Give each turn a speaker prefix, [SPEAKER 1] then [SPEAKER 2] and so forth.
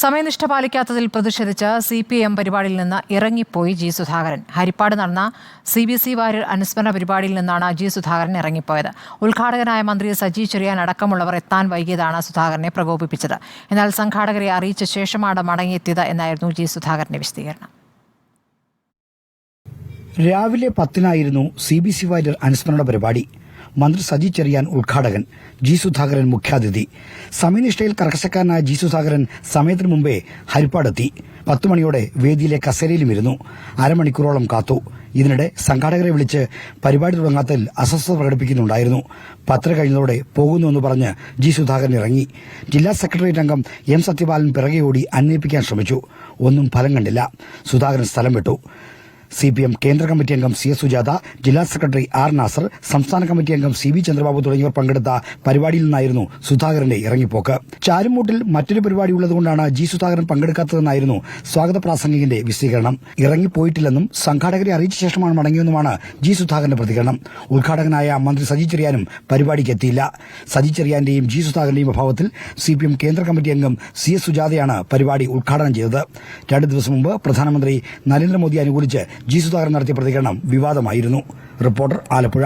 [SPEAKER 1] സമയനിഷ്ഠ പാലിക്കാത്തതിൽ പ്രതിഷേധിച്ച് CPM പരിപാടിയിൽ നിന്ന് ഇറങ്ങിപ്പോയി ജി സുധാകരൻ. ഹരിപ്പാട് നടന്ന CBC വാര്യർ അനുസ്മരണ പരിപാടിയിൽ നിന്നാണ് ജി സുധാകരൻ ഇറങ്ങിപ്പോയത്. ഉദ്ഘാടകനായ മന്ത്രി സജി ചെറിയാൻ അടക്കമുള്ളവർ എത്താൻ വൈകിയതാണ് സുധാകരനെ പ്രകോപിപ്പിച്ചത്. എന്നാൽ സംഘാടകരെ അറിയിച്ച ശേഷമാണ് മടങ്ങിയെത്തിയത് എന്നായിരുന്നു ജി സുധാകരന്റെ വിശദീകരണം.
[SPEAKER 2] രാവിലെ 10-നായിരുന്നു CBC വാര്യർ അനുസ്മരണ പരിപാടി. മന്ത്രി സജി ചെറിയാൻ ഉദ്ഘാടകൻ, ജി സുധാകരൻ മുഖ്യാതിഥി. സമയനിഷ്ഠയിൽ കർക്കശക്കാരനായ ജി സുധാകരൻ സമയത്തിന് മുമ്പേ ഹരിപ്പാടെത്തി. 10 മണിയോടെ വേദിയിലെ കസേരയിലും ഇരുന്നു. അരമണിക്കൂറോളം കാത്തു. ഇതിനിടെ സംഘാടകരെ വിളിച്ച് പരിപാടി തുടങ്ങാത്തതിൽ അസ്വസ്ഥത പ്രകടിപ്പിക്കുന്നുണ്ടായിരുന്നു. 10 കഴിഞ്ഞതോടെ പോകുന്നുവെന്ന് പറഞ്ഞ് ജി സുധാകരൻ ഇറങ്ങി. ജില്ലാ സെക്രട്ടേറിയറ്റ് അംഗം M സത്യപാലൻ പിറകെ ഓടി അന്വയിപ്പിക്കാൻ ശ്രമിച്ചു. ഒന്നും ഫലം കണ്ടില്ല. സുധാകരൻ സ്ഥലം വിട്ടു. CPM കേന്ദ്ര കമ്മിറ്റി അംഗം CS സുജാത, ജില്ലാ സെക്രട്ടറി R നാസർ, സംസ്ഥാന കമ്മിറ്റി അംഗം CB ചന്ദ്രബാബു തുടങ്ങിയവർ പങ്കെടുത്ത പരിപാടിയിൽ നിന്നായിരുന്നു സുധാകരന്റെ ഇറങ്ങിപ്പോക്ക്. ചാരുമൂട്ടിൽ മറ്റൊരു പരിപാടി ഉള്ളതുകൊണ്ടാണ് ജി സുധാകരൻ പങ്കെടുക്കാത്തതെന്നായിരുന്നു സ്വാഗത പ്രാസംഗികന്റെ വിശദീകരണം. ഇറങ്ങിപ്പോയിട്ടില്ലെന്നും സംഘാടകരെ അറിയിച്ച ശേഷമാണ് മടങ്ങിയെന്നുമാണ് ജി സുധാകരന്റെ പ്രതികരണം. ഉദ്ഘാടകനായ മന്ത്രി സജി ചെറിയാനും പരിപാടിക്ക് എത്തിയില്ല. സജി ചെറിയാന്റെയും ജി സുധാകരന്റെയും അഭാവത്തിൽ CPM കേന്ദ്ര കമ്മിറ്റി അംഗം CS സുജാതയാണ് പരിപാടി ഉദ്ഘാടനം ചെയ്തത്. 2 ദിവസം മുമ്പ് പ്രധാനമന്ത്രി നരേന്ദ്രമോദി അനുകൂലിച്ച് ജി സുധാകരൻ നടത്തിയ പ്രതികരണം വിവാദമായിരുന്നു. റിപ്പോർട്ടർ, ആലപ്പുഴ.